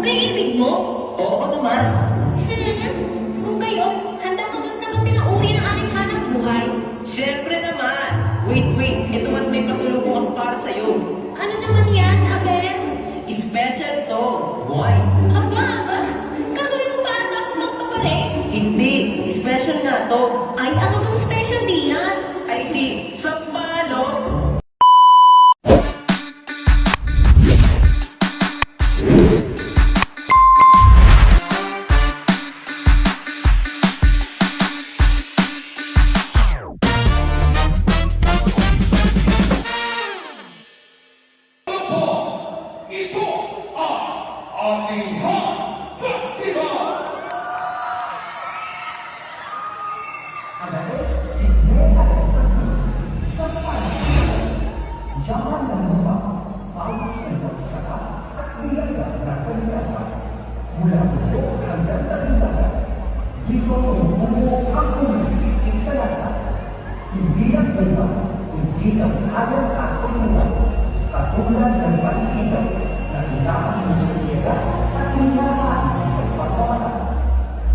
Pag-ibig mo? Oo naman. Kung kayo, handa mo doon tanggapin ang uri ng aming hanap buhay? Siyempre naman. Wait. Ito at may pasalubong ako para sa'yo. Ano naman yan, Aber? Special to. Why? Aba, gagawin mo ba ang magpapalit? Hindi. Special nga to. Ay, ano kang special diyan? Ay di. Sampalok. Ito ang ating Hot Festival! Yaman ng lupa, pawis ng nagsaka at biyaya ng kalikasan. Mula mundo hanggang talimbagan, dito tumutungo ang umisisig sa lasa. Hindi ng iba, kundi ng hayang katulungan. Katulad ng pag-iigaw na tinaman ng sosyedad at tinihamaan ng pagpapamata.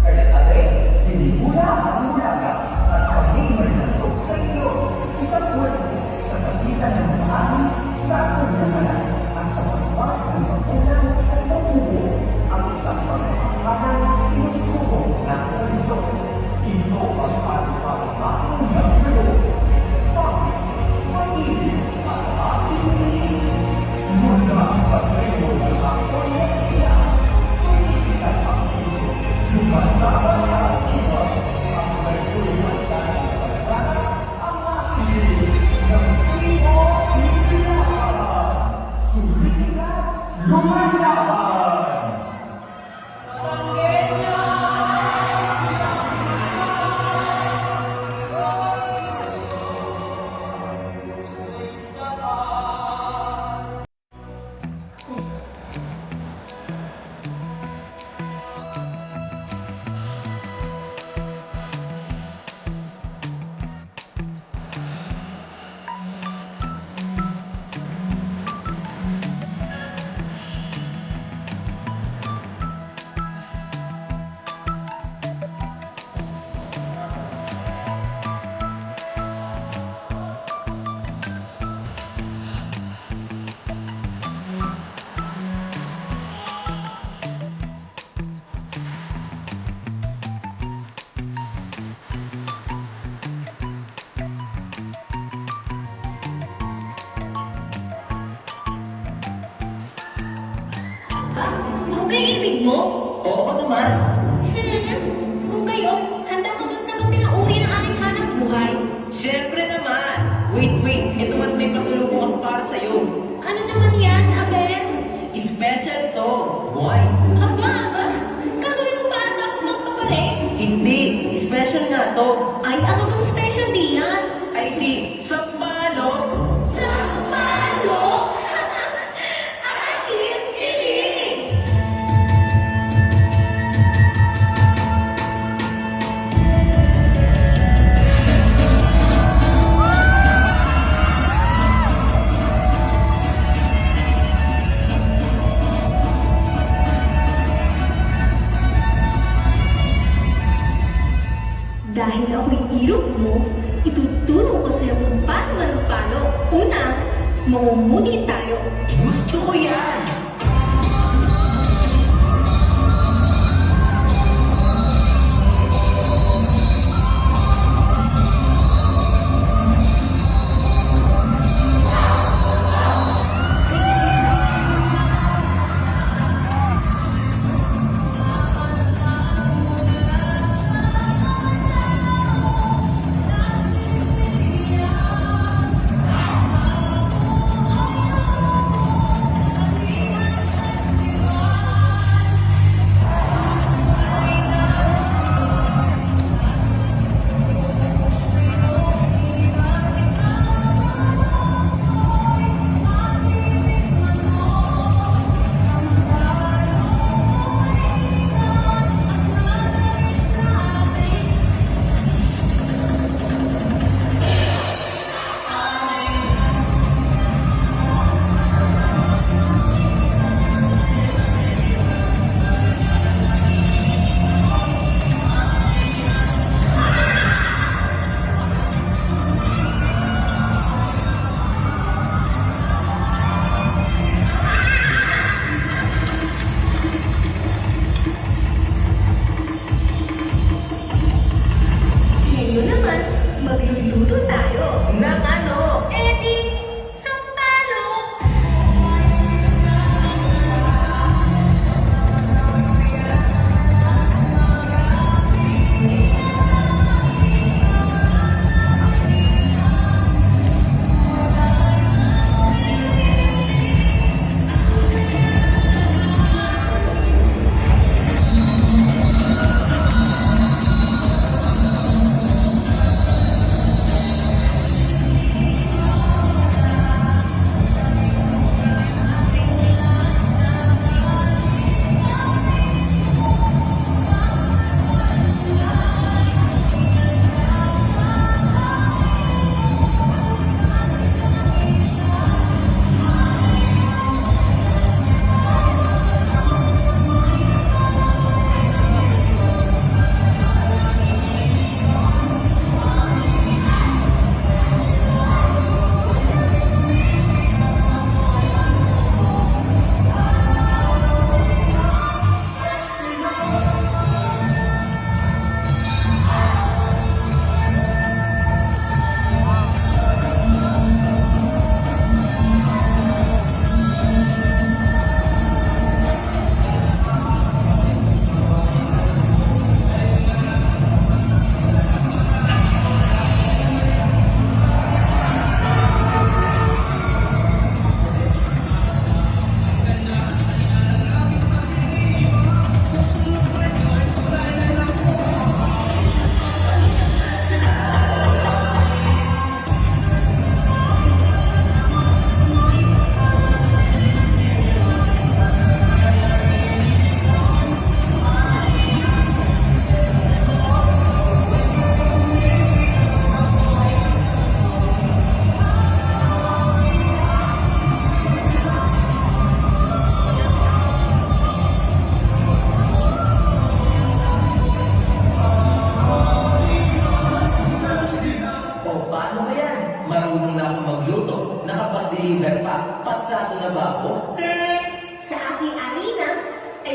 Kaya tayo, tinibula ang mulaga at kami may nandog sa iyo. Isang puwerte sa kapitan ng paano sa kulinanan at sa paspas ng pagkunan at pagbubuo ang isang pagpapakanan sinusubok ng tradisyon. Ito ang ating yagalo. Pawis, pag-ibig at asin-ibig. Mula sa preno ng akoyesiya, sumisikat ang puso, lumalaban ang iba, ang may ulimantan ng pagkana, ang asin-ibig ng primo sinilaban. Sumisikat, lumalaban! Pag-ibig mo? Oo naman. Kung kayo, handa mo doon tanggapin ang uri ng aming hanap buhay? Siyempre naman. Wait. Ito at may pasalubong ako para sa'yo. Ano naman yan, Aber? Special to. Why? Aba, gagawin mo ba ang magpapalit? Hindi. Special nga to. Ay, ano kang special diyan? Ay di. Sampalok. Sa palo! Asin-ibig! Dahil ako'y irog mo, ituturo ko sa'yo kung paano magpalo. Una, mamumuni tayo. Gusto ko yan.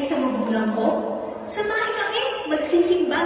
ay sa magulang ko. Samahin kami magsisimba.